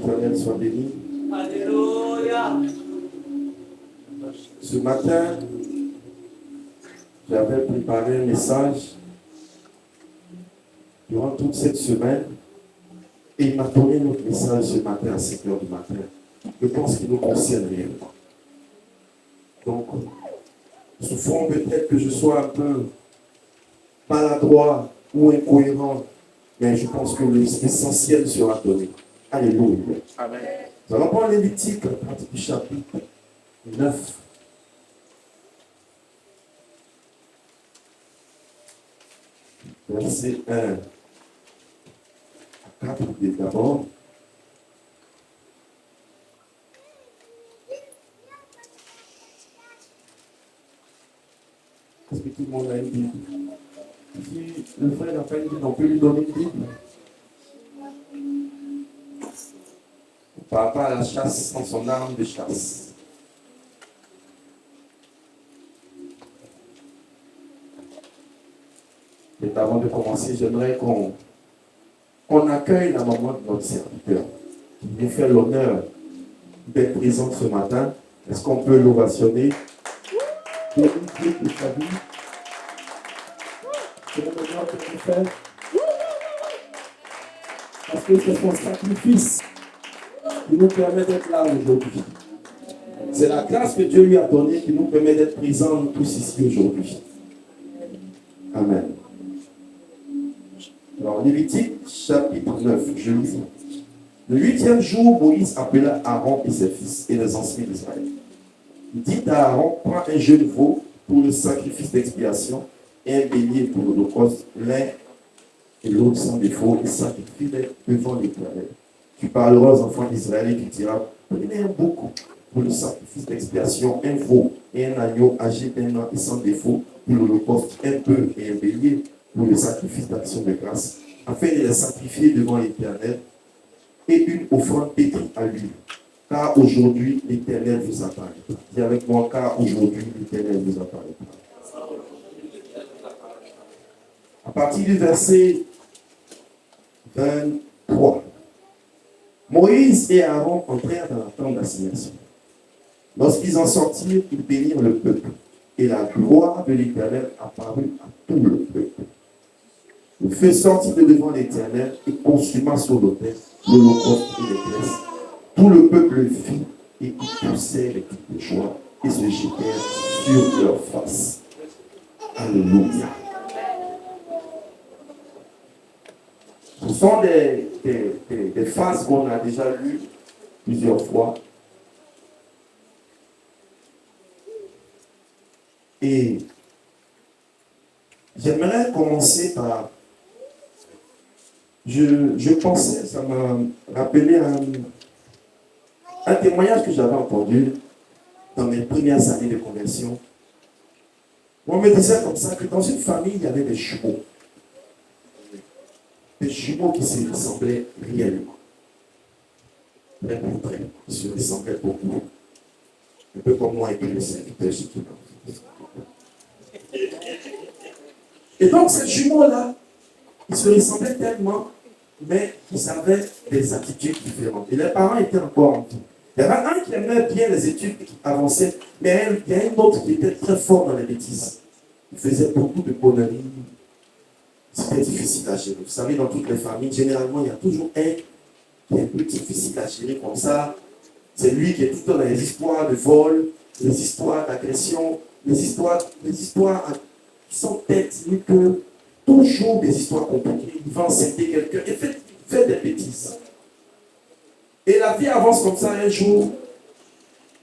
l'Éternel soit béni. Alléluia. Ce matin, j'avais préparé un message durant toute cette semaine et il m'a donné notre message ce matin à 5 heures du matin. Je pense qu'il nous concerne réellement. Donc, souffrons peut-être que je sois un peu maladroit ou incohérent, mais je pense que l'essentiel sera donné. Alléluia. Amen. Nous allons prendre Lévitique, à partir du chapitre 9. Verset 1 à 4 d'abord. Est-ce que tout le monde a une Bible? Si le frère n'a pas une Bible, on peut lui donner une Bible. Par rapport à la chasse, sans son arme de chasse. Et avant de commencer, j'aimerais qu'on accueille la maman de notre serviteur, qui nous fait l'honneur d'être présente ce matin. Est-ce qu'on peut l'ovationner? Pour une Dieu de sa vie. C'est le honneur que tu fais. Parce que c'est son sacrifice qui nous permet d'être là aujourd'hui. C'est la grâce que Dieu lui a donnée qui nous permet d'être présents tous ici aujourd'hui. Amen. Alors, Lévitique, chapitre 9, je lis. Le 8e jour, Moïse appela Aaron et ses fils et les anciens d'Israël. Il dit à Aaron, prends un jeune veau pour le sacrifice d'expiation et un bélier pour l'holocauste, l'un et l'autre sans défaut, et sacrifie-les devant l'Éternel. Tu parleras aux enfants d'Israël et tu diras, prenez un bouc pour le sacrifice d'expiation, un veau et un agneau âgé d'un an et sans défaut pour l'holocauste, un bœuf et un bélier pour le sacrifice d'action de grâce, afin de les sacrifier devant l'Éternel, et une offrande pétrie à lui. Car aujourd'hui, l'Éternel vous apparaîtra. Dis avec moi, car aujourd'hui, l'Éternel vous apparaîtra. À partir du verset 23, Moïse et Aaron entrèrent dans la tente d'assignation. Lorsqu'ils en sortirent, ils bénirent le peuple, et la gloire de l'Éternel apparut à tout le peuple. Le feu sortit de devant l'Éternel et consuma sur l'autel l'holocauste et les graisses. Tout le peuple le fit et ils poussèrent les cris de joie et se jetèrent sur leur face. Alléluia. Ce sont des phases qu'on a déjà lues plusieurs fois. Et j'aimerais commencer par... Je pensais, ça m'a rappelé un témoignage que j'avais entendu dans mes premières années de conversion. On me disait comme ça que dans une famille, il y avait des jumeaux. Des jumeaux qui se ressemblaient réellement. Très très, ils se ressemblaient beaucoup. Un peu comme moi et puis le serviteur. Et donc, ces jumeaux-là, ils se ressemblaient tellement, mais ils avaient des attitudes différentes. Et les parents étaient encore en vie. Il y avait un qui aimait bien les études qui avançaient, mais il y a un autre qui était très fort dans les bêtises. Il faisait beaucoup de conneries. C'était difficile à gérer. Vous savez, dans toutes les familles, généralement, il y a toujours un qui est un peu difficile à gérer comme ça. C'est lui qui est tout le temps dans les histoires de vol, les histoires d'agression, les histoires qui sont têtes, que toujours des histoires compliquées. Il va enceinter quelqu'un et fait des bêtises. Et la vie avance comme ça. Un jour,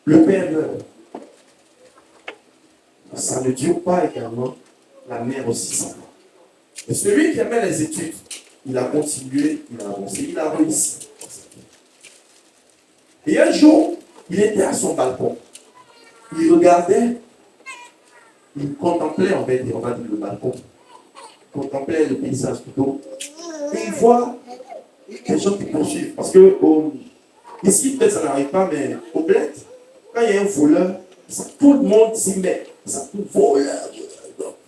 le père meurt. Ça ne dure pas également. La mère aussi s'en va. Et celui qui aimait les études, il a continué, il a avancé, il a réussi. Et un jour, il était à son balcon. Il regardait, il contemplait, on va dire le balcon. Il contemplait le paysage plutôt. Et il voit des gens qui poursuivent. Parce que ici, peut-être ça n'arrive pas, mais au bled, quand il y a un voleur, tout le monde s'y met. Ça peut voleur.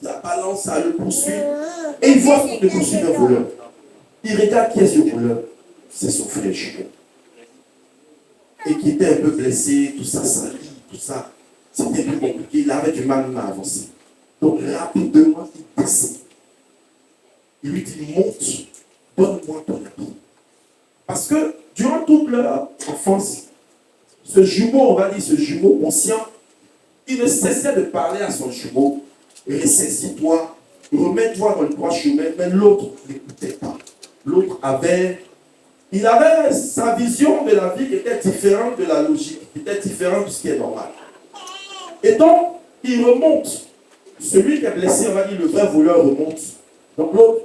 La balance, ça le poursuit. Et il voit qu'il poursuit un voleur. Il regarde qui est ce voleur. C'est son frère jumeau. et qui était un peu blessé, tout ça, sali, tout ça. C'était plus compliqué, il avait du mal à avancer. Donc rapidement, il descend. Il lui dit, monte, donne-moi ton habit. Parce que durant toute leur enfance, ce jumeau, on va dire ce jumeau conscient, il ne cessait de parler à son jumeau, ressaisis-toi, remets-toi dans le droit chemin, mais l'autre n'écoutait pas. L'autre il avait sa vision de la vie qui était différente de la logique, qui était différente de ce qui est normal. Et donc, il remonte. Celui qui est blessé, on va dire, le vrai voleur remonte. Donc l'autre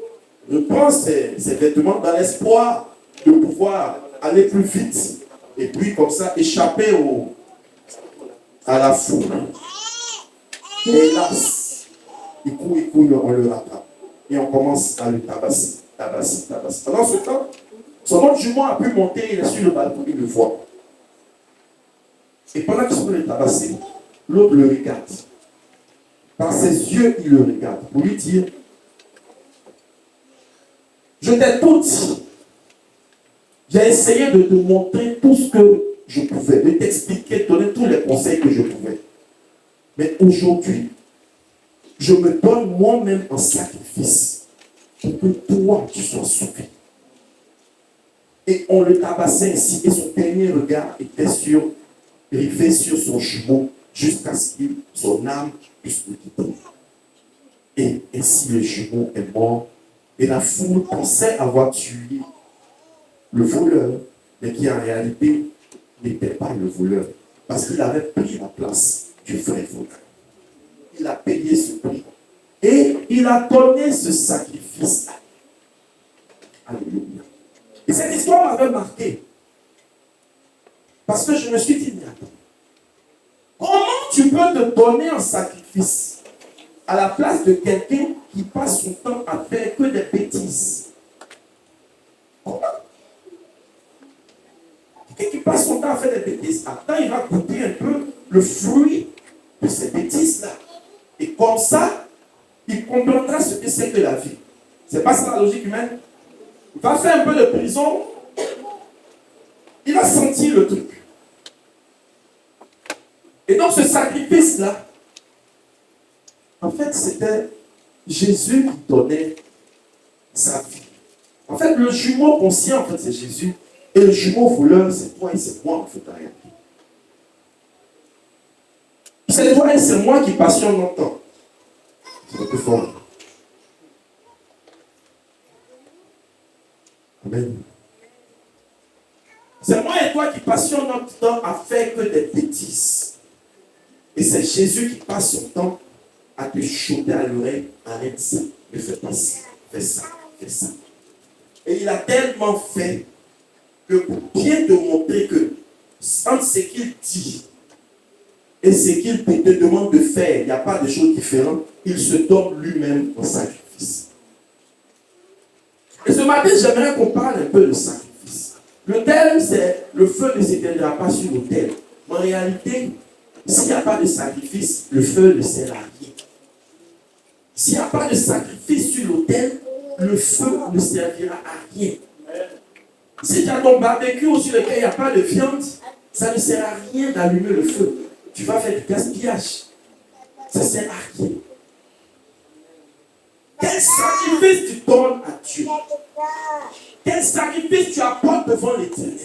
reprend ses vêtements dans l'espoir de pouvoir aller plus vite. Et puis, comme ça, échapper à la foule. Et hélas, il court, on le rattrape. Et on commence à le tabasser. Pendant ce temps, son autre jumeau a pu monter, il est sur le balcon, il le voit. Et pendant qu'il se le tabasser, l'autre le regarde. Dans ses yeux, il le regarde. Pour lui dire, je t'ai tout dit. J'ai essayé de te montrer tout ce que je pouvais, de t'expliquer, de donner tous les conseils que je pouvais. Mais aujourd'hui, je me donne moi-même en sacrifice pour que toi, tu sois sauvé. Et on le tabassait ainsi, et son dernier regard était rivé sur son jumeau, jusqu'à ce que son âme puisse le quitter. Et ainsi le jumeau est mort, et la foule pensait avoir tué le voleur, mais qui en réalité n'était pas le voleur, parce qu'il avait pris la place du vrai voleur. Il a payé ce prix. Et il a donné ce sacrifice-là. Alléluia. Et cette histoire m'avait marqué. Parce que je me suis dit, mais attends, comment tu peux te donner un sacrifice à la place de quelqu'un qui passe son temps à faire que des bêtises? Comment? Quelqu'un qui passe son temps à faire des bêtises, attends, il va goûter un peu le fruit de ces bêtises-là. Et comme ça, il comprendra ce que c'est que la vie. C'est pas ça la logique humaine? Il va faire un peu de prison, il va sentir le truc. Et donc ce sacrifice-là, en fait, c'était Jésus qui donnait sa vie. En fait, le jumeau conscient, en fait, c'est Jésus. Et le jumeau voleur, c'est toi et c'est moi, en fait, en réalité. C'est toi et c'est moi qui passions notre temps. C'est plus fort. Amen. C'est moi et toi qui passions notre temps à faire que des bêtises. Et c'est Jésus qui passe son temps à te choquer à l'oreille. Arrête ça, ne fais pas ça, fais ça, fais ça. Et il a tellement fait que pour bien te montrer que entre ce qu'il dit et ce qu'il te demande de faire, il n'y a pas de choses différentes, il se donne lui-même en sacrifice. Et ce matin, j'aimerais qu'on parle un peu de sacrifice. Le thème, c'est le feu ne s'éteindra pas sur l'autel. En réalité, s'il n'y a pas de sacrifice, le feu ne sert à rien. S'il n'y a pas de sacrifice sur l'autel, le feu ne servira à rien. Si tu as ton barbecue sur lequel il n'y a pas de viande, ça ne sert à rien d'allumer le feu. Tu vas faire du gaspillage. Ça ne sert à rien. Quel sacrifice tu donnes à Dieu? Quel sacrifice tu apportes devant l'Éternel?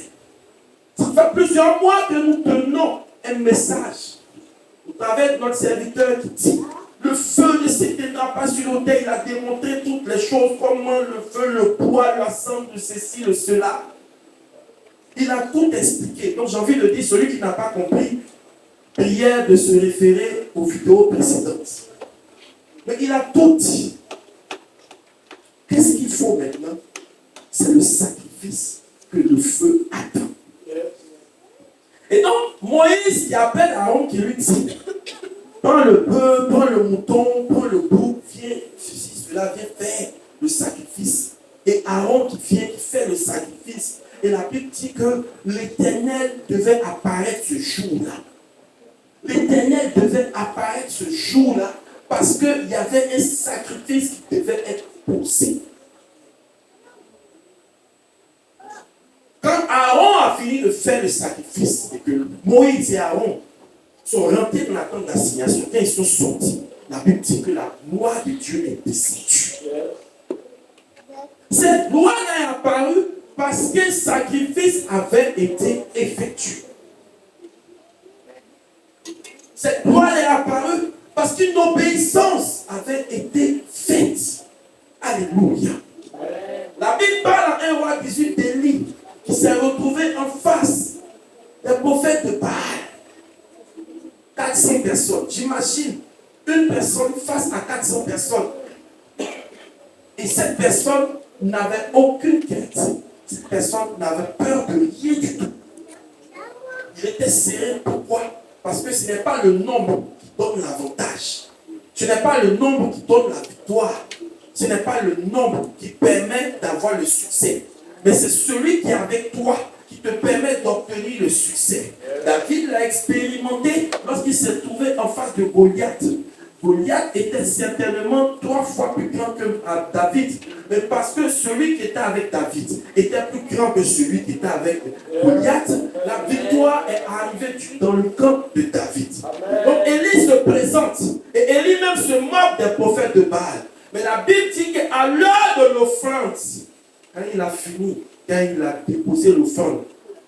Ça fait plusieurs mois que nous donnons un message au travers de notre serviteur qui dit: le feu ne s'éteindra pas sur l'autel. Il a démontré toutes les choses, comment le feu, le bois, l'ensemble de ceci, de cela. Il a tout expliqué. Donc j'ai envie de dire, celui qui n'a pas compris, prière de se référer aux vidéos précédentes. Mais il a tout dit. Qu'est-ce qu'il faut maintenant? C'est le sacrifice que le feu attend. Et donc, Moïse qui appelle Aaron, qui lui dit: prends le bœuf, prends le mouton, prends le bouc, viens, ceci, cela, viens faire le sacrifice. Et Aaron qui vient, qui fait le sacrifice. Et la Bible dit que l'Éternel devait apparaître ce jour-là. L'Éternel devait apparaître ce jour-là parce qu'il y avait un sacrifice qui devait être posé. Quand Aaron a fini de faire le sacrifice et que Moïse et Aaron sont rentrés dans la tente d'assignation, quand ils sont sortis, la Bible dit que la loi de Dieu est descendue. Cette loi est apparue parce qu'un sacrifice avait été effectué. Cette loi est apparue parce qu'une obéissance avait été faite. Alléluia. La Bible parle à 1 roi 18 d'Élie qui s'est retrouvé en face des prophètes de Baal. 400 personnes. J'imagine une personne face à 400 personnes. Et cette personne n'avait aucune crainte. Cette personne n'avait peur de rien du tout. Il était serré. Pourquoi? Parce que ce n'est pas le nombre qui donne l'avantage. Ce n'est pas le nombre qui donne la victoire. Ce n'est pas le nombre qui permet d'avoir le succès. Mais c'est celui qui est avec toi qui te permet d'obtenir le succès. David l'a expérimenté lorsqu'il s'est trouvé en face de Goliath. Goliath était certainement 3 fois plus grand que David. Mais parce que celui qui était avec David était plus grand que celui qui était avec Goliath, la victoire est arrivée dans le camp de David. Donc Élie se présente. Et Élie même se moque des prophètes de Baal. Mais la Bible dit qu'à l'heure de l'offrande, quand il a fini, quand il a déposé l'offrande,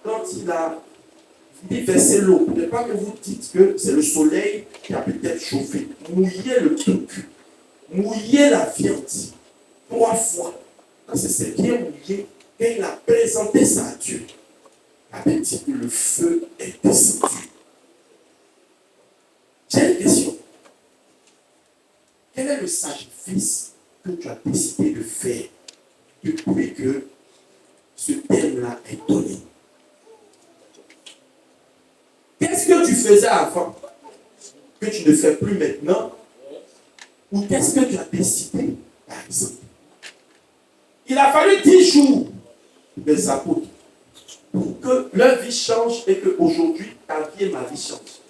quand il a versé l'eau, pour ne pas que vous dites que c'est le soleil qui a peut-être chauffé, mouillé le truc, mouillé la viande 3 fois. Quand c'est bien mouillé, quand il a présenté ça à Dieu, la Bible dit que le feu est descendu. J'ai une question. Quel est le sacrifice que tu as décidé de faire depuis que ce terme-là est donné? Qu'est-ce que tu faisais avant que tu ne fais plus maintenant? Ou qu'est-ce que tu as décidé, par exemple? Il a fallu 10 jours des apôtres pour que leur vie change et qu'aujourd'hui, ta vie et ma vie changent.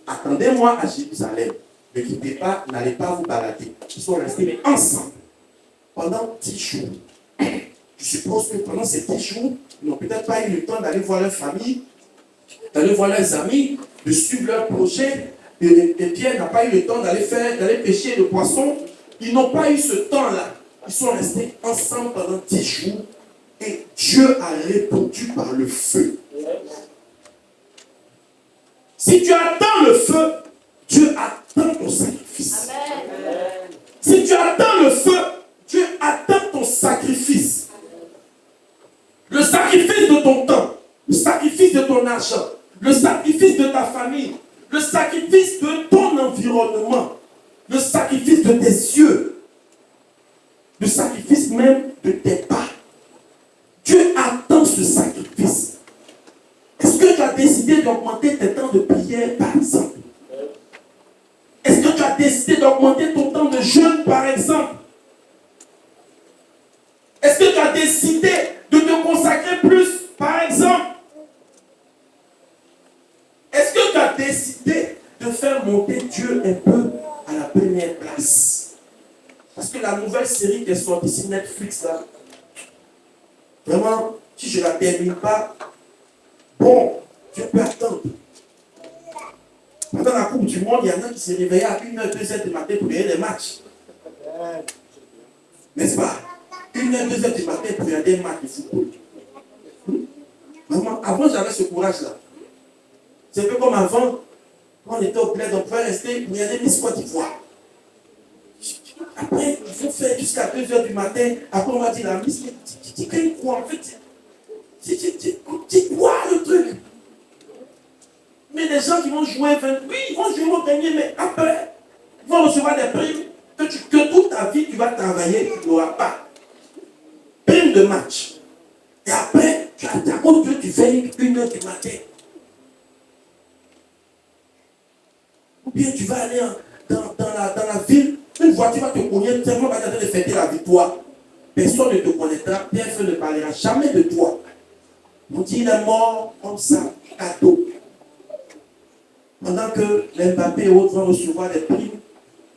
Attendez-moi à Jérusalem. Ne quittez pas, n'allez pas vous balader. Ils sont restés ensemble pendant 10 jours. Je suppose que pendant ces 10 jours, ils n'ont peut-être pas eu le temps d'aller voir leur famille, d'aller voir leurs amis, de suivre leur projet. Et Pierre n'a pas eu le temps d'aller pêcher le poisson. Ils n'ont pas eu ce temps-là. Ils sont restés ensemble pendant 10 jours. Et Dieu a répondu par le feu. Si tu attends le feu, Dieu attend ton sacrifice. Amen. Si tu attends le feu, Dieu attend ton sacrifice. Le sacrifice de ton temps, le sacrifice de ton argent, le sacrifice de ta famille, le sacrifice de ton environnement, le sacrifice de tes yeux, le sacrifice même de tes pas. Dieu attend ce sacrifice. Est-ce que tu as décidé d'augmenter tes temps de prière, par exemple? Est-ce que tu as décidé d'augmenter ton temps de jeûne, par exemple? Est-ce que tu as décidé de te consacrer plus, par exemple? Est-ce que tu as décidé de faire monter Dieu un peu à la première place? Parce que la nouvelle série qui est sortie sur Netflix, là, vraiment, si je ne la termine pas, bon, Dieu peut attendre. Pendant la Coupe du Monde, il y en a qui se réveillaient à 1h, 2h du matin pour regarder les matchs. N'est-ce pas? 1h, 2h du matin pour regarder un match de football. Vraiment, avant, j'avais ce courage-là. C'est un peu comme avant, quand on était au bled, on pouvait rester pour regarder Miss Côte d'Ivoire. Après, il faut faire jusqu'à 2h du matin. Après, on va dire la Miss, tu dis quoi en fait? Tu quoi le truc? Mais les gens qui vont jouer, oui, ils vont jouer au dernier, mais après, ils vont recevoir des primes que toute ta vie, tu vas travailler, tu n'auras pas. Prime de match. Et après, tu as ta autre, tu fais 1h du matin. Ou bien tu vas aller dans la ville, une voiture va te connaître tellement va t'attendre de fêter la victoire. Personne ne te connaîtra, personne ne parlera jamais de toi. On dit il est mort comme ça, cadeau. Pendant que les Mbappé et autres vont recevoir des primes,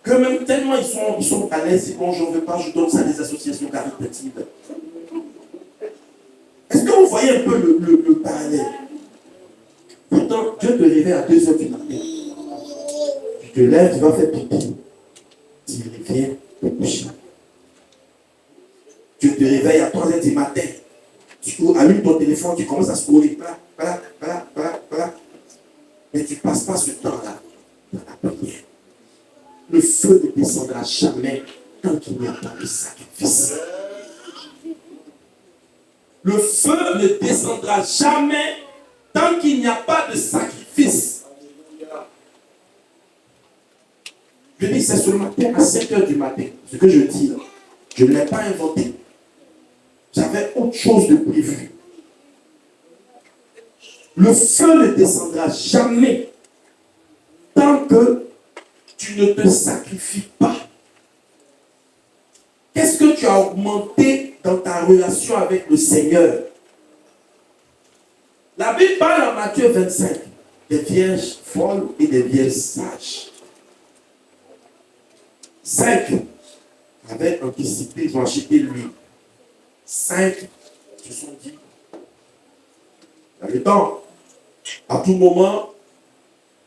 que même tellement ils sont à l'aise, bon, je ne veux pas, je donne ça à des associations caritatives. Est-ce que vous voyez voyez un peu le parallèle. Pourtant, Dieu te réveille à 2 heures du matin. Tu te lèves, tu vas faire pipi. Tu reviens te coucher. Tu te réveilles à 3 heures du matin. Tu allumes ton téléphone, tu commences à scroller. Mais tu ne passes pas ce temps-là dans la prière. Le feu ne descendra jamais tant qu'il n'y a pas de sacrifice. Le feu ne descendra jamais tant qu'il n'y a pas de sacrifice. Je dis, c'est ce matin à 5 heures du matin. Ce que je dis là, je ne l'ai pas inventé. J'avais autre chose de prévu. Le feu ne descendra jamais tant que tu ne te sacrifies pas. Qu'est-ce que tu as augmenté dans ta relation avec le Seigneur? La Bible parle en Matthieu 25 des vierges folles et des vierges sages. 5 avaient anticipé, ils ont acheté l'huile. 5 se sont dit, dans le temps, à tout moment,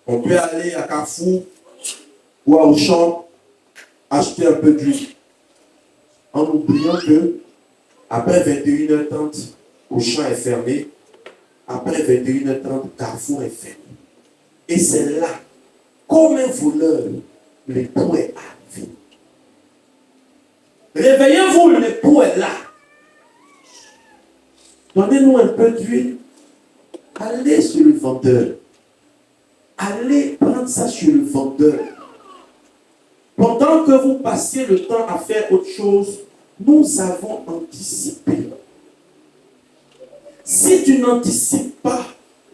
on peut aller à Carrefour ou à Auchan acheter un peu d'huile. En oubliant que après 21h30, Auchan est fermé. Après 21h30, Carrefour est fermé. Et c'est là, comme un voleur, l'époux est arrivé. Réveillez-vous, l'époux est là. Donnez-nous un peu d'huile. Allez sur le vendeur. Allez prendre ça sur le vendeur. Pendant que vous passiez le temps à faire autre chose, nous avons anticipé. Si tu n'anticipes pas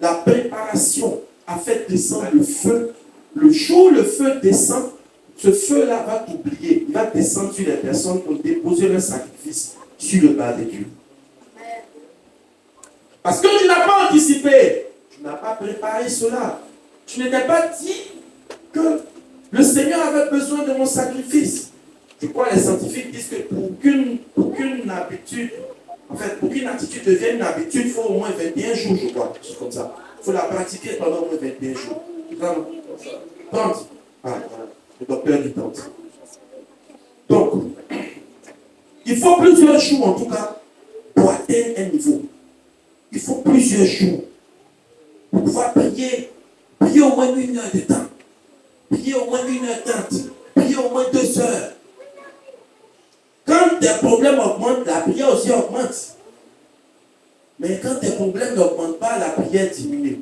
la préparation à faire descendre le feu, le jour où le feu descend, ce feu-là va t'oublier. Il va descendre sur les personnes qui ont déposé leur sacrifice sur le barbecue. Parce que tu n'as pas anticipé, tu n'as pas préparé cela. Tu n'étais pas dit que le Seigneur avait besoin de mon sacrifice. Je crois que les scientifiques disent que pour qu'une habitude, en fait, pour qu'une attitude devienne une habitude, il faut au moins 21 jours, je crois. C'est comme ça. Il faut la pratiquer pendant au moins 21 jours. 30. Voilà. Le docteur dit 30. Donc, il faut plusieurs jours en tout cas pour atteindre un niveau. Il faut plusieurs jours pour pouvoir prier au moins 1 heure de temps. Priez au moins 1h30. Priez au moins 2 heures. Quand tes problèmes augmentent, la prière aussi augmente. Mais quand tes problèmes n'augmentent pas, la prière diminue.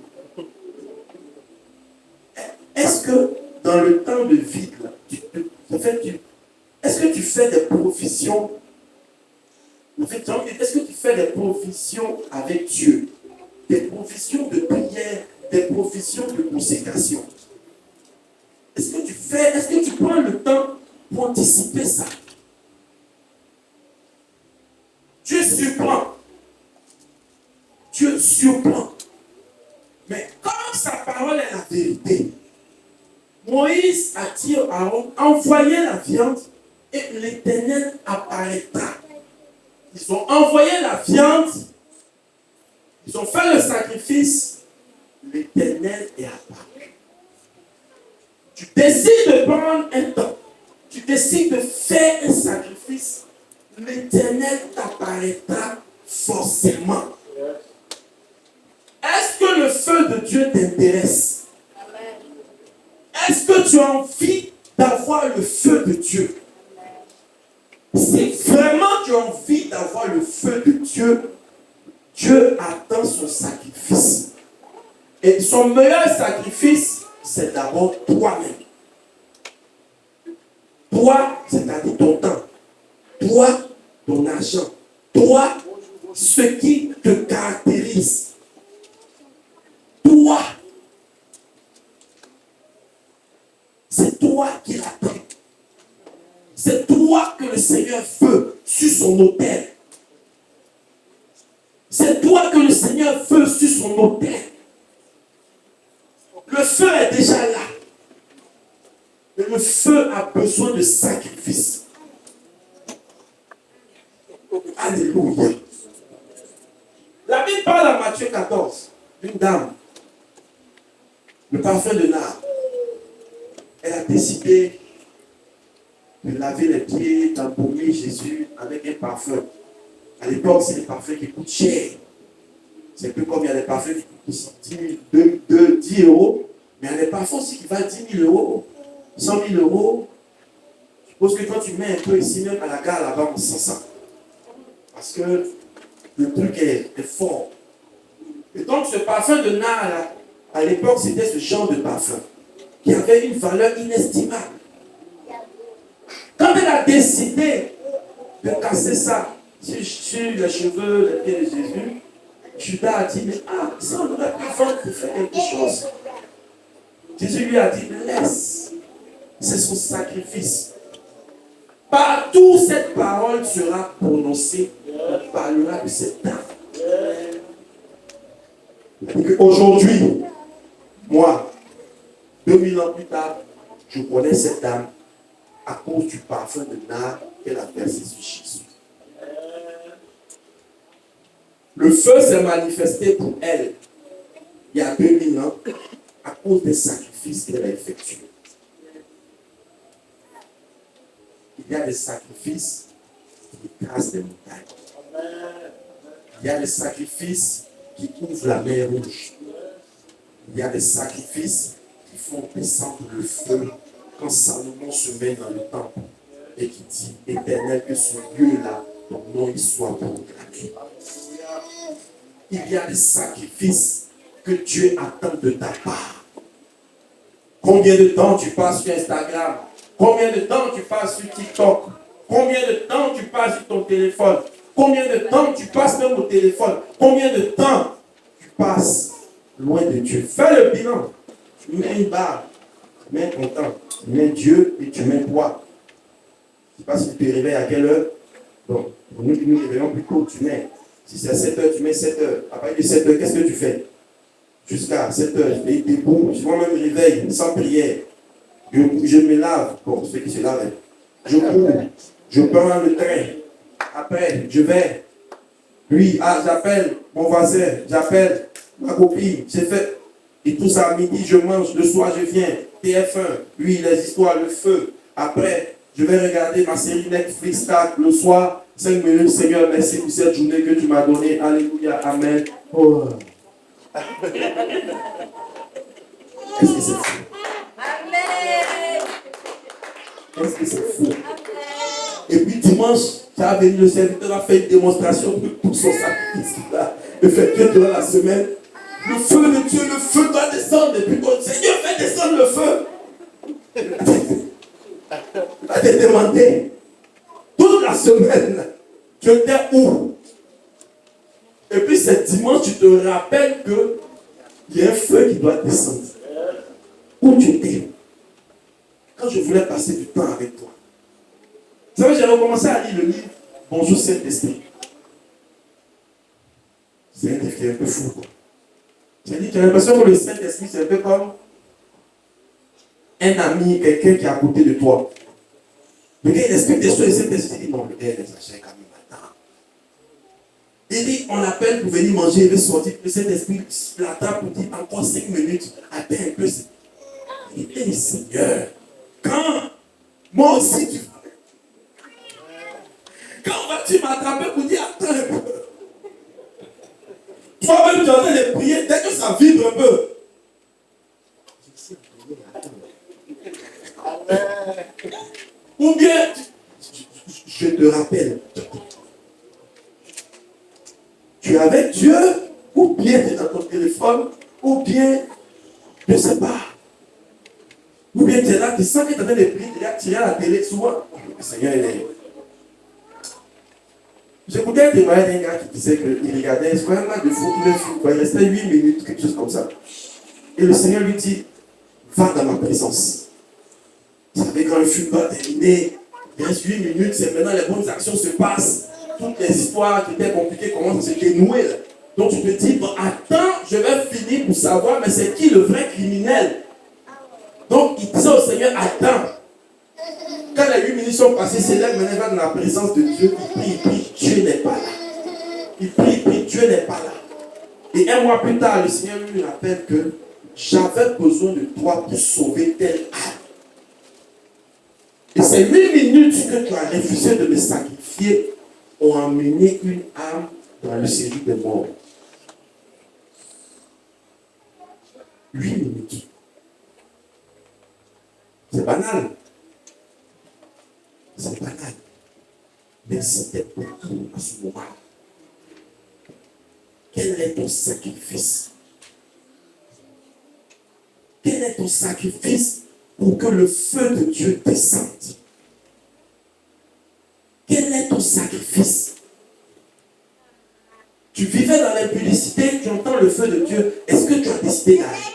Est-ce que dans le temps de vide, est-ce que tu fais des provisions? En fait, est-ce que tu fais des provisions avec Dieu? Des provisions de prière, des provisions de consécration. Est-ce que tu prends le temps pour anticiper ça? Dieu surprend. Dieu surprend. Mais comme sa parole est la vérité, Moïse a dit à Aaron, envoyez la viande et l'Éternel apparaîtra. Ils ont envoyé la viande, ils ont fait le sacrifice, l'Éternel est apparu. Tu décides de prendre un temps, tu décides de faire un sacrifice, l'Éternel t'apparaîtra forcément. Est-ce que le feu de Dieu t'intéresse? Est-ce que tu as envie d'avoir le feu de Dieu? Si vraiment tu as envie d'avoir le feu de Dieu, Dieu attend son sacrifice. Et son meilleur sacrifice, c'est d'abord toi-même. Toi, c'est-à-dire ton temps. Toi, ton argent. Toi, ce qui te caractérise. Toi. C'est toi qui l'attends. C'est toi que le Seigneur veut sur son autel. C'est toi que le Seigneur veut sur son autel. Le feu est déjà là. Mais le feu a besoin de sacrifice. Alléluia. La Bible parle 2014, une dame, le parfum de nard, elle a décidé de laver les pieds, d'embaumer Jésus avec un parfum. À l'époque, c'est des parfums qui coûtent cher. C'est un peu comme il y a des parfums qui coûtent 10 euros, mais il y a des parfums aussi qui valent 10 000 euros, 100 000 euros. Je suppose que quand tu mets un peu ici, même à la gare là-bas, on sent ça. Parce que le truc est fort. Et donc, ce parfum de nard, là, à l'époque, c'était ce genre de parfum qui avait une valeur inestimable. Quand elle a décidé de casser ça sur les cheveux, les pieds de Jésus, Judas a dit, mais ça on aurait pu vendre pour faire quelque chose. Jésus lui a dit, laisse, c'est son sacrifice. Partout cette parole sera prononcée, on parlera de cette dame. Aujourd'hui, moi, 2000 ans plus tard, je connais cette dame à cause du parfum de nard qu'elle a versé sur Jésus. Le feu s'est manifesté pour elle il y a 2000 ans à cause des sacrifices qu'elle a effectués. Il y a des sacrifices qui cassent des montagnes. Il y a des sacrifices qui ouvrent la mer rouge. Il y a des sacrifices qui font descendre le feu quand Salomon se met dans le temple et qui dit, Éternel, que ce lieu-là, ton nom y soit proclamé. Il y a des sacrifices que Dieu attend de ta part. Combien de temps tu passes sur Instagram? Combien de temps tu passes sur TikTok? Combien de temps tu passes sur ton téléphone? Combien de temps tu passes même au téléphone? Combien de temps tu passes loin de Dieu? Fais le bilan. Tu mets une barre, tu mets ton temps, tu mets Dieu et tu mets toi. Je ne sais pas si tu te réveilles à quelle heure. Donc, pour nous qui nous réveillons plus tôt, tu mets. Si c'est à 7 heures, tu mets 7 heures. À partir de 7 heures, qu'est-ce que tu fais? Jusqu'à 7 heures, je vais debout. Je moi-même me réveille sans prière. Je me lave. Bon, ceux qui se lavent. Je cours. Je prends le train. Après, je vais. Lui, j'appelle mon voisin. J'appelle ma copine. J'ai fait. Et tout ça à midi, je mange. Le soir, je viens. TF1. Lui, les histoires, le feu. Après, je vais regarder ma série Netflix le soir. 5 minutes, Seigneur, merci pour cette journée que tu m'as donnée. Alléluia, Amen. Oh. Est-ce que c'est fou? Amen. Est-ce que c'est fou? Et puis dimanche, ça a venu, le serviteur a fait une démonstration de tout son sacrifice qu'il a effectué durant la semaine. Le feu de Dieu, le feu doit descendre. Et puis quand Seigneur fait descendre le feu, a été demandé. Toute la semaine, tu étais où? Et puis c'est dimanche, tu te rappelles qu'il y a un feu qui doit descendre. Où tu étais? Quand je voulais passer du temps avec toi. Vous savez, j'ai recommencé à lire le livre Bonjour Saint-Esprit. C'est un livre qui est un peu fou. J'ai dit, j'ai l'impression que le Saint-Esprit, c'est un peu comme un ami, quelqu'un qui est à côté de toi. Le gars, il explique des choses et Saint-Esprit dit, non, le gars, il exagère quand même maintenant. Il dit, on l'appelle pour venir manger, il veut sortir. Le Saint-Esprit l'attend pour dire, encore 5 minutes, attends un peu. Il dit, Seigneur, quand moi aussi tu quand vas-tu m'attraper pour dire, attends un peu. Toi-même, tu es en train de prier, dès que ça vibre un peu. Ou bien, je te rappelle, tu es avec Dieu, ou bien tu es dans ton téléphone, ou bien, je ne sais pas. Ou bien tu es là, tu sens que tu es en train de prier, tu regardes la télé, souvent, le Seigneur il est. J'écoutais un témoignage d'un gars qui disait qu'il regardait un match de foot, il restait 8 minutes, quelque chose comme ça. Et le Seigneur lui dit, va dans ma présence. Vous savez, quand le film va terminer, il reste 8 minutes, c'est maintenant les bonnes actions se passent. Toutes les histoires qui étaient compliquées commencent à se dénouer. Donc tu te dis, bon, attends, je vais finir pour savoir, mais c'est qui le vrai criminel? Donc il disait au Seigneur, attends. Quand les 8 minutes sont passées, c'est là maintenant il va dans la présence de Dieu, il prie, Dieu n'est pas là. Il prie, Dieu n'est pas là. Et un mois plus tard, le Seigneur lui rappelle que j'avais besoin de toi pour sauver telle âme. Et ces 8 minutes que tu as refusé de me sacrifier ont amené une âme dans le séjour des morts. 8 minutes. C'est banal. C'est banal. Mais c'était beaucoup à ce moment. Quel est ton sacrifice? Quel est ton sacrifice pour que le feu de Dieu descende? Quel est ton sacrifice? Tu vivais dans l'impudicité, tu entends le feu de Dieu. Est-ce que tu as décidé d'arrêter?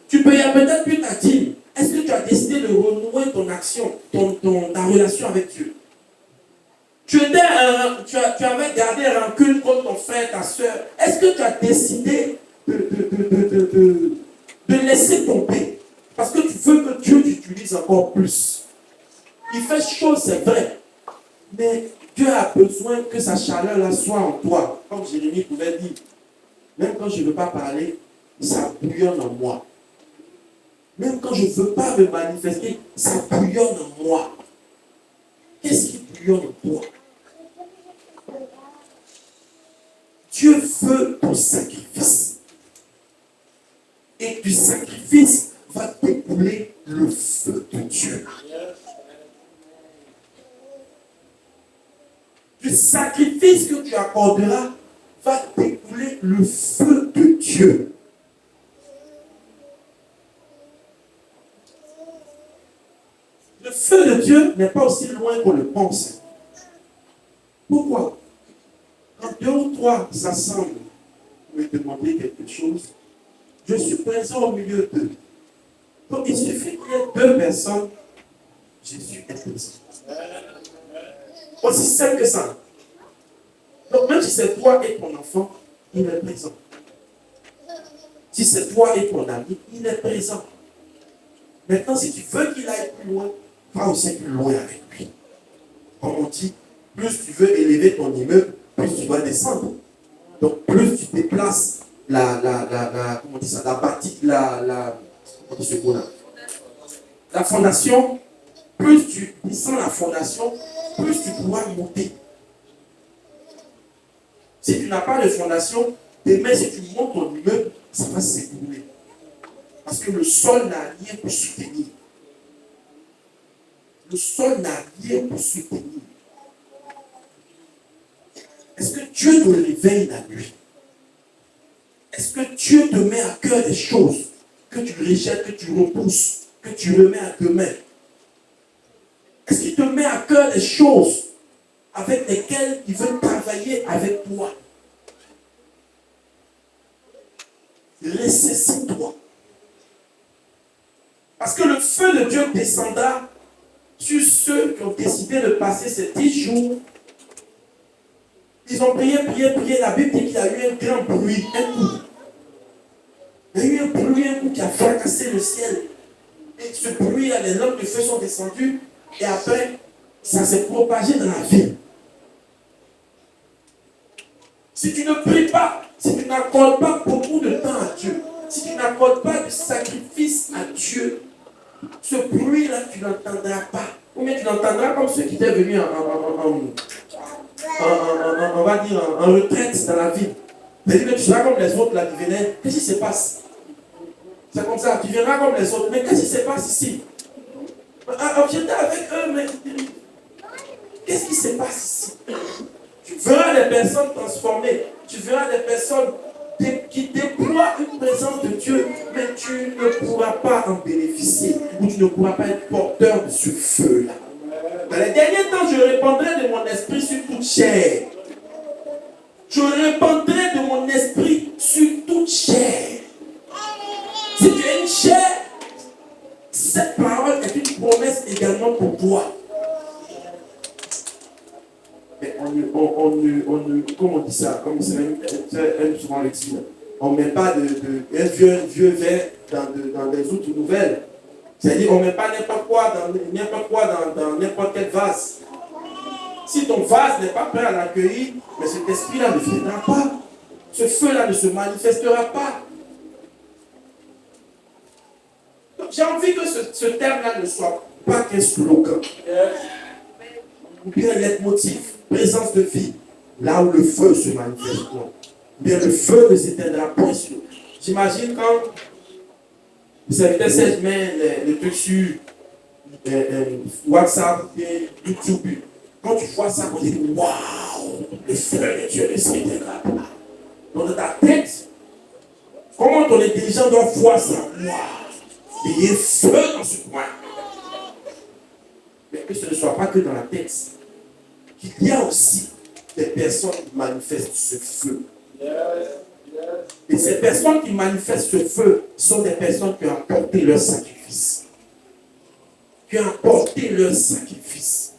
Tu payais peut-être plus ta dîme. Est-ce que tu as décidé de renouer ton action, ta relation avec Dieu? Tu avais gardé rancune contre ton frère, ta soeur. Est-ce que tu as décidé de laisser tomber? Parce que tu veux que Dieu t'utilise encore plus. Il fait chaud, c'est vrai. Mais Dieu a besoin que sa chaleur là soit en toi. Comme Jérémie pouvait dire. Même quand je ne veux pas parler, ça bouillonne en moi. Même quand je ne veux pas me manifester, ça bouillonne en moi. Qu'est-ce qui bouillonne en toi? Dieu veut ton sacrifice. Et du sacrifice va découler le feu de Dieu. Du sacrifice que tu accorderas va découler le feu de Dieu. Le feu de Dieu n'est pas aussi loin qu'on le pense. Pourquoi? Quand 2 ou 3 s'assemblent pour me demander quelque chose, je suis présent au milieu d'eux. Donc il suffit qu'il y ait 2 personnes, Jésus est présent. Aussi simple que ça. Donc même si c'est toi et ton enfant, il est présent. Si c'est toi et ton ami, il est présent. Maintenant, si tu veux qu'il aille plus loin, va aussi plus loin avec lui. Comme on dit, plus tu veux élever ton immeuble, plus tu vas descendre. Donc plus tu déplaces comment on dit ça, la bâtie, comment on dit ce mot-là? La fondation, plus tu descends la fondation, plus tu pourras monter. Si tu n'as pas de fondation, demain si tu montes ton immeuble, ça va s'ébouler. Parce que le sol n'a rien pour soutenir. Le sol n'a rien pour soutenir. Est-ce que Dieu te réveille la nuit? Est-ce que Dieu te met à cœur des choses que tu rejettes, que tu repousses, que tu remets à demain? Est-ce qu'il te met à cœur des choses avec lesquelles il veut travailler avec toi? Ressaisis-toi. Parce que le feu de Dieu descendra sur ceux qui ont décidé de passer ces 10 jours. Ils ont prié. La Bible dit qu'il y a eu un grand bruit, un coup. Il y a eu un bruit, un coup qui a fracassé le ciel. Et ce bruit-là, les lampes de feu sont descendues. Et après, ça s'est propagé dans la ville. Si tu ne pries pas, si tu n'accordes pas beaucoup de temps à Dieu, si tu n'accordes pas de sacrifice à Dieu, ce bruit-là, tu n'entendras pas. Ou bien tu l'entendras comme ceux qui étaient venus on va dire, en retraite dans la ville. C'est-à-dire que tu seras comme les autres là qui venaient. Qu'est-ce qui se passe? C'est comme ça, tu viendras comme les autres. Mais qu'est-ce qui se passe ici? J'étais avec eux, mais qu'est-ce qui se passe ici? Tu verras des personnes transformées. Tu verras des personnes qui déploient une présence de Dieu, mais tu ne pourras pas en bénéficier. Ou tu ne pourras pas être porteur de ce feu-là. Dans les derniers temps, je répandrai de mon esprit sur toute chair. Je répandrai de mon esprit sur toute chair. Si tu es une chair, cette parole est une promesse également pour toi. Mais comment on dit ça? Comme ça aime souvent le dire. On ne met pas un vieux verre dans des autres nouvelles. C'est-à-dire, on ne met pas n'importe quoi dans n'importe quel vase. Si ton vase n'est pas prêt à l'accueillir, mais cet esprit-là ne viendra pas. ce feu-là ne se manifestera pas. Donc, j'ai envie que ce terme-là ne soit pas qu'un slogan. Ou bien leitmotiv, présence de vie, là où le feu se manifeste. Ou bien le feu ne s'éteindra point sur nous. J'imagine quand le serviteur Serge met les trucs sur WhatsApp et YouTube. Quand tu vois ça, on dit waouh, le feu de Dieu ne s'éteindra pas. Donc dans ta tête, comment ton intelligence doit voir ça? Waouh, il y a feu dans ce coin. Mais que ce ne soit pas que dans la tête. Qu'il y a aussi des personnes qui manifestent ce feu. Et ces personnes qui manifestent ce feu sont des personnes qui ont apporté leur sacrifice. Qui ont apporté leur sacrifice.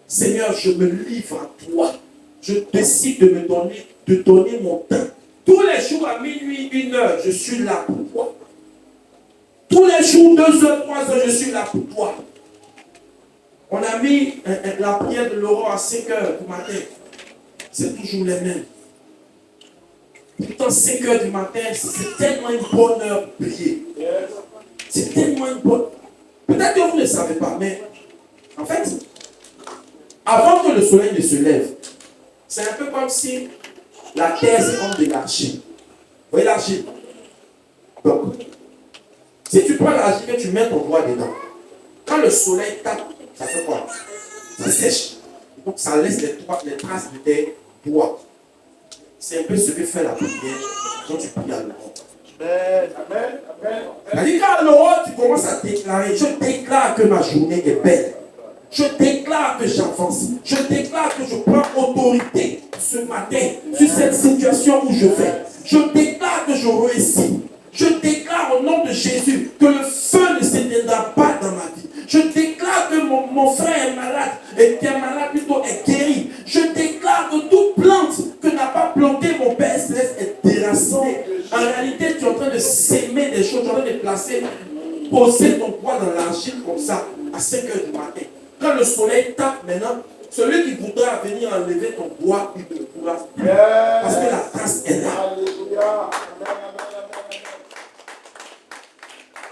Seigneur, je me livre à toi. Je décide de donner mon temps. Tous les jours à minuit, 1h, je suis là pour toi. Tous les jours, 2h, 3h, je suis là pour toi. On a mis la prière de Laurent à 5h du matin. C'est toujours les mêmes. Pourtant, 5h du matin, c'est tellement une bonne heure pour prier. C'est tellement une bonne... Peut-être que vous ne savez pas, mais en fait, avant que le soleil ne se lève, c'est un peu comme si la terre, c'est comme de l'argile. Vous voyez l'argile? Donc, si tu prends l'argile et tu mets ton doigt dedans, quand le soleil tape, ça fait quoi? Ça sèche. Donc, ça laisse les traces de tes doigts. C'est un peu ce que fait la prière quand tu pries à l'Europe. C'est-à-dire qu'à l'Europe, tu commences à déclarer, je déclare que ma journée est belle. Je déclare que j'avance. Je déclare que je prends autorité ce matin sur cette situation où je vais. Je déclare que je réussis. Je déclare au nom de Jésus que le feu ne s'éteindra pas dans ma vie. Je déclare que mon frère est malade, et qui est malade plutôt est guéri. Je déclare que toute plante que n'a pas planté mon Père Céleste est déracinée. En réalité, tu es en train de s'aimer des choses, tu es en train de placer, poser ton poids dans l'argile comme ça, à 5h du matin. Quand le soleil tape maintenant, celui qui voudra venir enlever ton poids, il le pourra. Parce que la trace est là.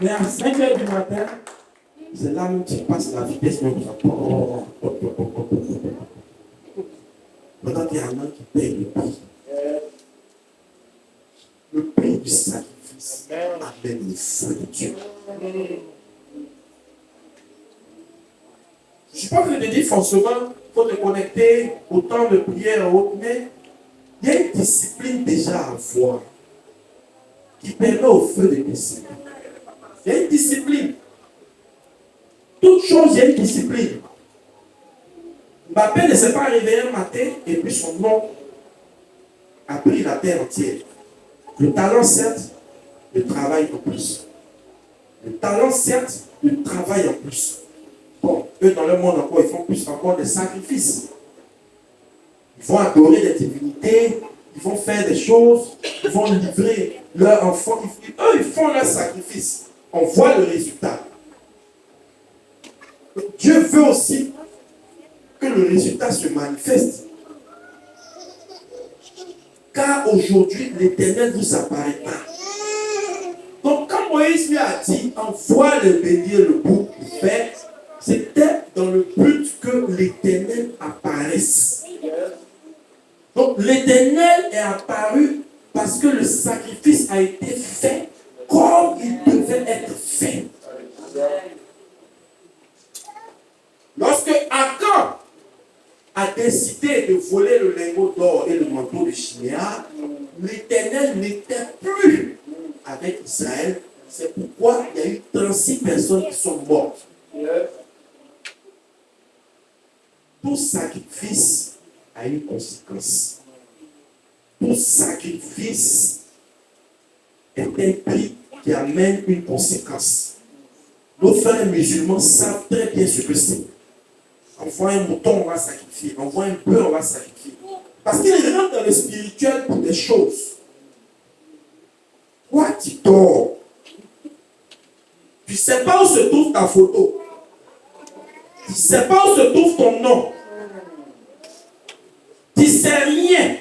Mais à 5h du matin, c'est là où tu passes la vitesse même. Maintenant, il y a un homme qui paye le prix. Le prix du sacrifice amène le feu de Dieu. Je ne suis pas en train de dire forcément qu'il faut te connecter au temps de prière et autres, mais il y a une discipline déjà à avoir qui permet au feu de descendre. Il y a une discipline. Toute chose, il y a une discipline. Mbappé ne s'est pas réveillé un matin et puis son nom a pris la terre entière. Le talent, certes, le travail en plus. Le talent, certes, le travail en plus. Bon, eux, dans le monde encore, ils font plus encore des sacrifices. Ils vont adorer des divinités, ils vont faire des choses, ils vont livrer leurs enfants. Eux, ils font leurs sacrifices. On voit le résultat. Dieu veut aussi que le résultat se manifeste. Car aujourd'hui, l'Éternel vous apparaîtra. Donc, quand Moïse lui a dit, envoie le bélier, le bouc, le fer, c'était dans le but que l'Éternel apparaisse. Donc, l'Éternel est apparu parce que le sacrifice a été fait comme il devait être fait. Lorsque Akan a décidé de voler le lingot d'or et le manteau de Chinéa, l'Éternel n'était plus avec Israël. C'est pourquoi il y a eu 36 personnes qui sont mortes. Tout sacrifice a une conséquence. Tout sacrifice est un prix qui amène une conséquence. Nos frères musulmans savent très bien ce que c'est. Envoie un mouton, on va sacrifier. Envoie un bœuf, on va sacrifier. Parce qu'ils rentrent dans le spirituel pour des choses. Toi, tu dors. Tu ne sais pas où se trouve ta photo. Tu ne sais pas où se trouve ton nom. Tu ne sais rien.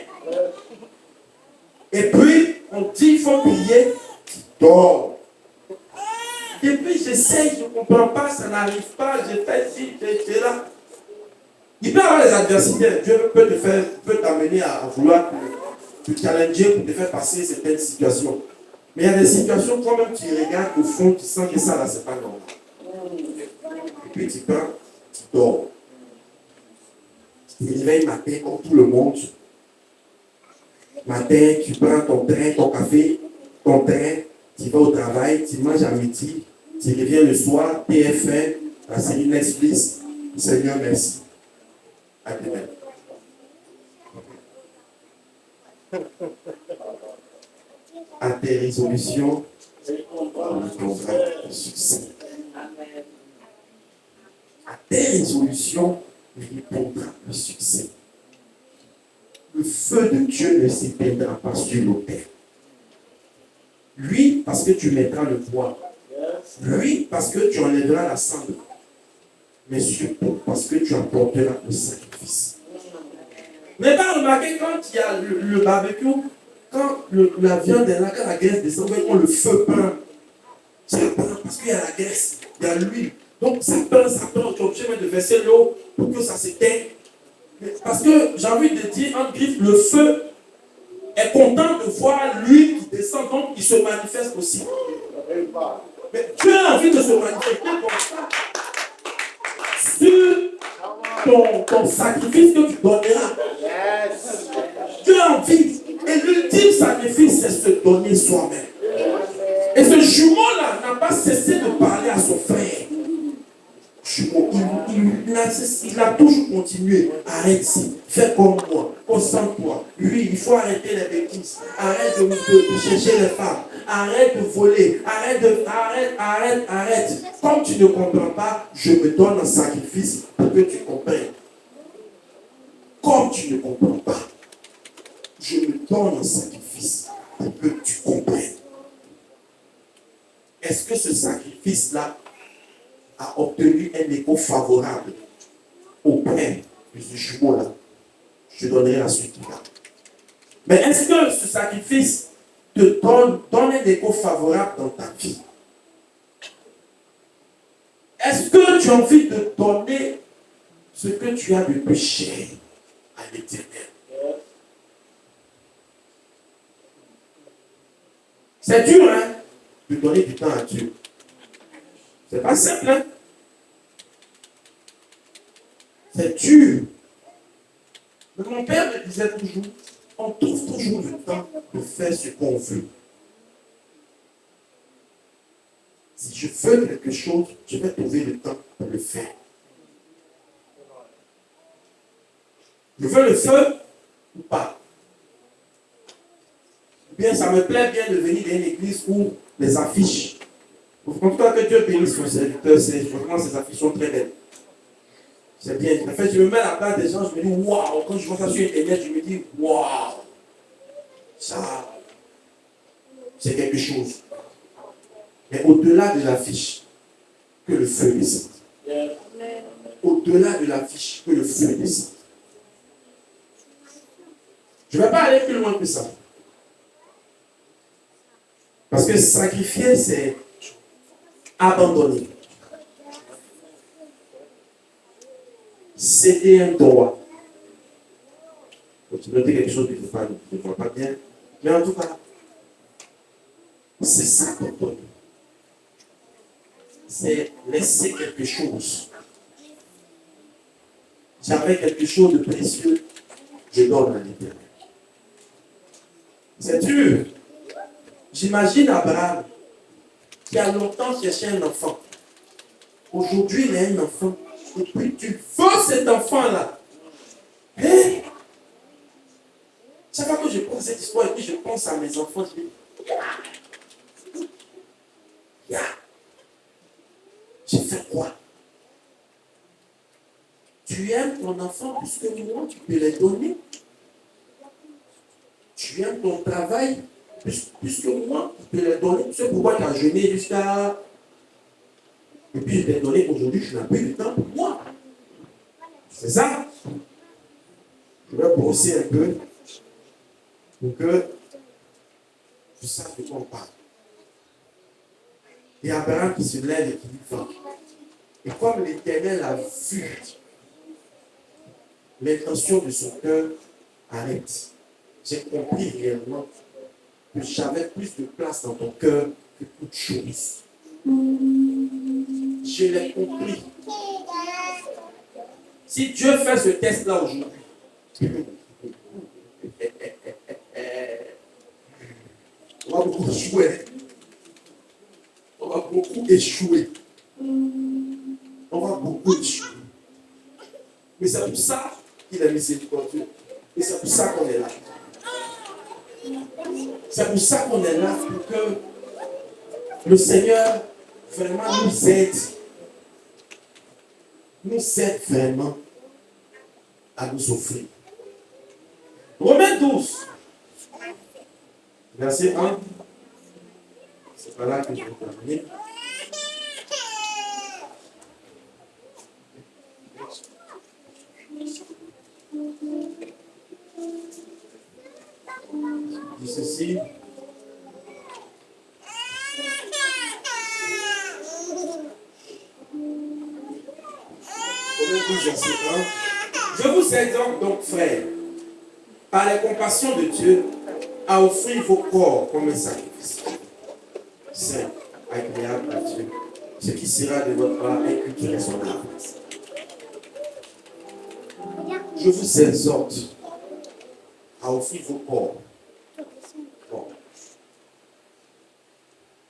Et puis, on dit, il faut prier, tu dors. Et puis, j'essaye, je ne comprends pas, ça n'arrive pas, je fais ci, je fais là. Il peut y avoir des adversités. Dieu peut t'amener à vouloir te challenger pour te faire passer certaines situations. Mais il y a des situations, toi-même, tu regardes au fond, tu sens que ça, là, c'est pas normal. Et puis, tu prends, tu dors. Tu te réveilles matin comme tout le monde. Matin, tu prends ton train, ton café, ton train, tu vas au travail, tu manges à midi, tu reviens le soir, TF1, la série Netflix. Seigneur, merci. À demain. À tes résolutions, on attendra le succès. À tes résolutions, il répondra le succès. Le feu de Dieu ne s'éteindra pas sur l'autel. Lui, parce que tu mettras le bois. Lui, parce que tu enlèveras la cendre. Mais surtout parce que tu apporteras le sacrifice. Mais pas remarquer quand il y a le barbecue, quand la viande est là, quand la graisse descend, quand le feu peint. Ça peint parce qu'il y a la graisse, il y a l'huile. Donc ça peint, tu es obligé de verser l'eau pour que ça s'éteigne. Parce que j'ai envie de dire, en griffe, le feu est content de voir l'huile qui descend, donc il se manifeste aussi. Mais Dieu a envie de se manifester comme ça sur ton sacrifice que tu donneras. Dieu a envie. Et l'ultime sacrifice, c'est se donner soi-même. Et ce jumeau-là n'a pas cessé de parler à son frère. Jumeau, il a toujours continué. Arrête ci, fais comme moi, concentre-toi. Lui, il faut arrêter les bêtises. Arrête de chercher les femmes. Arrête de voler. Arrête. Comme tu ne comprends pas, je me donne un sacrifice pour que tu comprennes. Comme tu ne comprends pas, je me donne un sacrifice pour que tu comprennes. Est-ce que ce sacrifice-là a obtenu un écho favorable auprès de ce jumeau-là? Je donnerai la suite. Mais est-ce que ce sacrifice te donne un écho favorable dans ta vie? Est-ce que tu as envie de donner ce que tu as de plus cher à l'Éternel? C'est dur, hein, de donner du temps à Dieu. C'est pas simple, hein? C'est dur. Mais mon père me disait toujours, on trouve toujours le temps de faire ce qu'on veut. Si je veux quelque chose, je vais trouver le temps de le faire. Je veux le feu ou pas? Bien, ça me plaît bien de venir dans une église où les affiches, en tout cas que Dieu bénisse son serviteur, franchement ces affiches sont très belles. C'est bien. En fait, je me mets à la place des gens, je me dis waouh. Quand je vois ça sur Internet, je me dis waouh. Ça, c'est quelque chose. Mais au-delà de l'affiche, que le feu descende. Au-delà de l'affiche, que le feu descende. Je ne vais pas aller plus loin que ça. Parce que sacrifier, c'est abandonner. Céder un droit. Tu noter quelque chose que je ne vois pas bien. Mais en tout cas, c'est ça qu'on donne. C'est laisser quelque chose. J'avais quelque chose de précieux, je donne à l'Éternel. C'est dur. J'imagine Abraham qui a longtemps cherché un enfant. Aujourd'hui, il a un enfant. Et puis tu veux cet enfant-là. Hey! Chaque fois que je pense cette histoire et puis je pense à mes enfants, je me dis, j'ai fait quoi? Tu aimes ton enfant plus que moi, tu peux les donner. Tu aimes ton travail plus que moi, tu peux les donner. Tu sais pourquoi tu as jeûné jusqu'à... Et puis je t'ai donné aujourd'hui, je n'ai plus de temps pour moi. C'est ça. Je vais brosser un peu pour que tu saches de quoi on parle. Et Abraham qui se lève et qui dit va. Et comme l'Éternel a vu l'intention de son cœur, arrête. J'ai compris réellement que j'avais plus de place dans ton cœur que toute chose. Je l'ai compris. Si Dieu fait ce test-là aujourd'hui, on va beaucoup échouer. On va beaucoup échouer. On va beaucoup échouer. Mais c'est pour ça qu'il a miséricordieux. Et c'est pour ça qu'on est là. C'est pour ça qu'on est là, pour que le Seigneur vraiment nous aide. Nous aide vraiment à nous offrir. Romains 12, verset 1. C'est pas là que je vais terminer. Il dit ceci. Romains 12, verset 1. Je vous exhorte donc, frères, par la compassion de Dieu, à offrir vos corps comme un sacrifice saint, agréable à Dieu, ce qui sera de votre part un culte raisonnable. Je vous exhorte à offrir vos corps. Bon.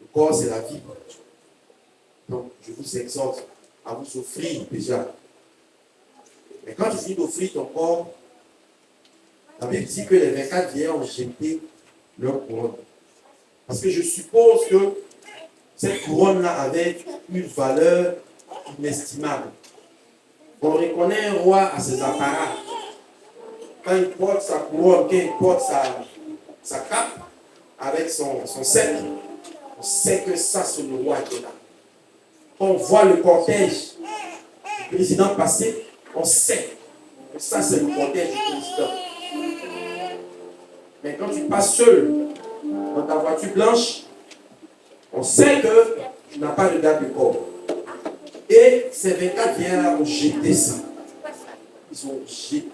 Le corps, c'est la vie. Donc, je vous exhorte à vous offrir déjà. Mais quand tu finis d'offrir ton corps, la Bible dit que les 24 vieillards ont jeté leur couronne. Parce que je suppose que cette couronne-là avait une valeur inestimable. On reconnaît un roi à ses apparats. Quand il porte sa couronne, quand il porte sa cape avec son sceptre, on sait que ça, c'est le roi qui est là. Quand on voit le cortège du président passer, on sait que ça, c'est le cortège du président. Mais quand tu passes seul dans ta voiture blanche, on sait que tu n'as pas de garde du corps. Et ces 24 vieillards ont jeté ça. Ils ont jeté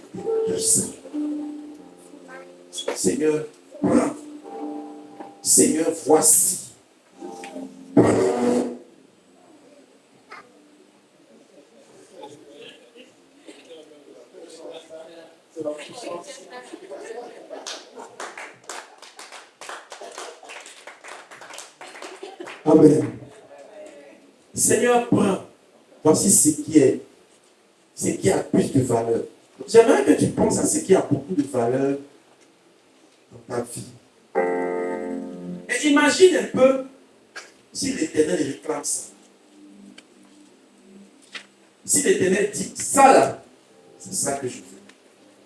tout ça. Seigneur, prends. Seigneur, voici. Amen. Seigneur, prends. Voici ce qui a plus de valeur. J'aimerais que tu penses à ce qui a beaucoup de valeur dans ta vie. Et imagine un peu si l'Éternel réclame ça. Si l'Éternel dit ça là, c'est ça que je veux.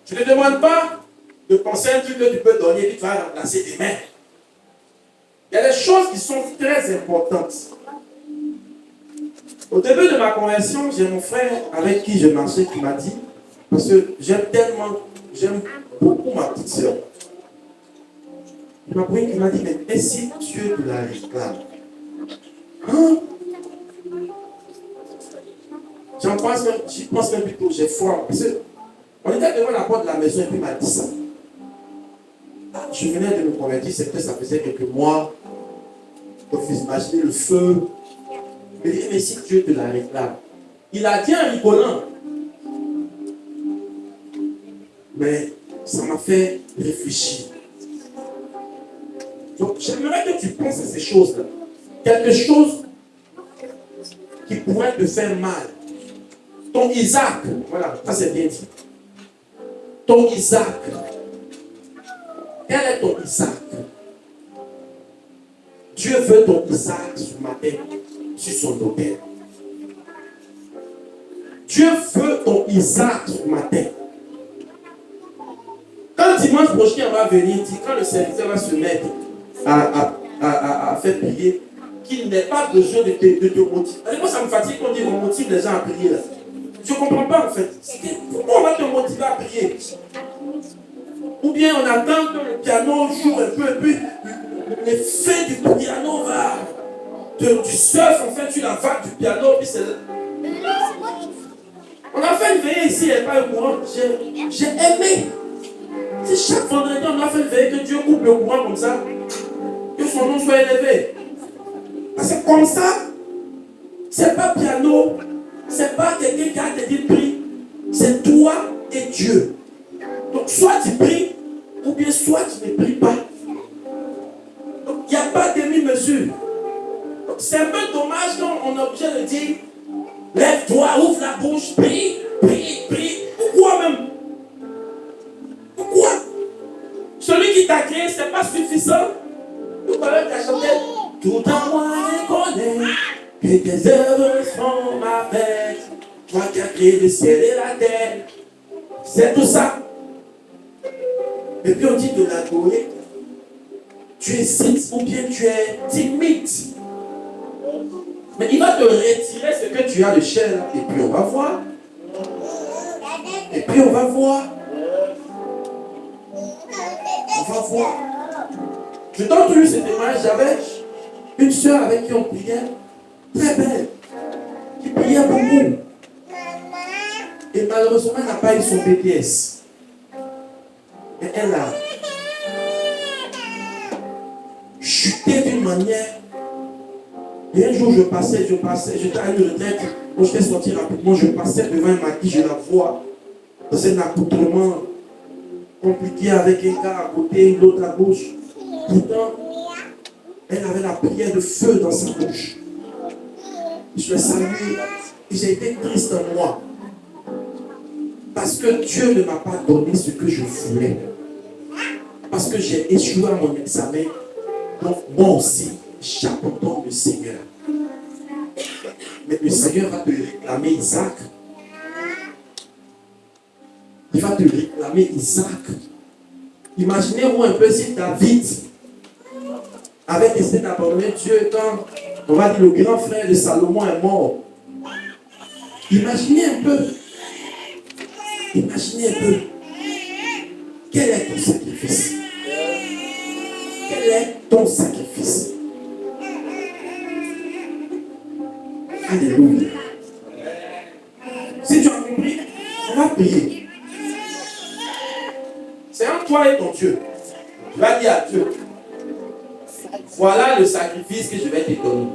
Je ne demande pas de penser à un truc que tu peux donner et tu vas remplacer des mains. Il y a des choses qui sont très importantes. Au début de ma conversion, j'ai mon frère avec qui je marchais qui m'a dit, parce que j'aime beaucoup ma petite soeur. Il m'a pris, il m'a dit, mais si Dieu te la réclame? Hein? J'y pense même plutôt, j'ai foi. Parce que on était devant la porte de la maison et puis il m'a dit ça. Je venais de me convertir, c'est peut-être ça faisait quelques mois. Il faut imaginer le feu. Il dit, mais si Dieu te la réclame. Il a dit en rigolant. Mais ça m'a fait réfléchir. Donc j'aimerais que tu penses à ces choses-là. Quelque chose qui pourrait te faire mal. Ton Isaac, voilà, ça c'est bien dit. Ton Isaac. Quel est ton Isaac? Dieu veut ton Isaac ce matin sur son autel. Dieu veut ton Isaac ce matin. Quand dimanche prochain on va venir, quand le serviteur va se mettre à faire prier, qu'il n'ait pas besoin de te motiver. Moi ça me fatigue quand on dit qu'on motive les gens à prier là. Je ne comprends pas en fait. Pourquoi on va te motiver à prier? Ou bien on attend que le piano joue un peu et puis l'effet du piano va, du surf, en fait, tu la vague du piano, puis c'est... On a fait une veillée ici, il n'y avait pas le courant. J'ai aimé. C'est chaque vendredi, on a fait une veillée que Dieu coupe le courant comme ça. Que son nom soit élevé. Parce que comme ça, c'est pas piano, c'est pas quelqu'un qui a te dit prie. C'est toi et Dieu. Donc soit tu pries, ou bien soit tu ne pries pas. Donc il n'y a pas de demi-mesure. Donc c'est un peu dommage quand on est obligé de dire lève-toi, ouvre la bouche, prie, prie, prie. Pourquoi même? Pourquoi? Celui qui t'a créé, c'est pas suffisant. Tout à l'heure, tu as chanté tout en moi connaît que tes œuvres sont parfaites. Toi qui as créé le ciel et la terre. C'est tout ça. Et puis on dit de l'adorer. Tu hésites ou bien tu es timide. Mais il va te retirer ce que tu as de chair là. Et puis on va voir. Et puis on va voir. On va voir. Je t'ai entendu ce témoignage. J'avais une soeur avec qui on priait. Très belle. Qui priait beaucoup. Et malheureusement, elle n'a pas eu son BTS. Mais elle a chuté d'une manière. Et un jour, j'étais à une retraite. Quand je vais sortir rapidement, je passais devant un maquis, je la vois dans un accoutrement compliqué avec un gars à côté, l'autre à gauche. Pourtant, elle avait la prière de feu dans sa bouche. Je l'ai saluée et j'ai été triste en moi. Parce que Dieu ne m'a pas donné ce que je voulais. Parce que j'ai échoué à mon examen. Donc moi aussi, j'abandonne le Seigneur. Mais le Seigneur va te réclamer Isaac. Il va te réclamer Isaac. Imaginez-vous un peu si David avait décidé d'abandonner Dieu quand, on va dire, le grand frère de Salomon est mort. Imaginez un peu. Imaginez un peu. Quel est ton sacrifice? Quel est ton sacrifice? Alléluia. Si tu as compris, on va prier. C'est entre toi et ton Dieu. Tu vas dire à Dieu, voilà le sacrifice que je vais te donner.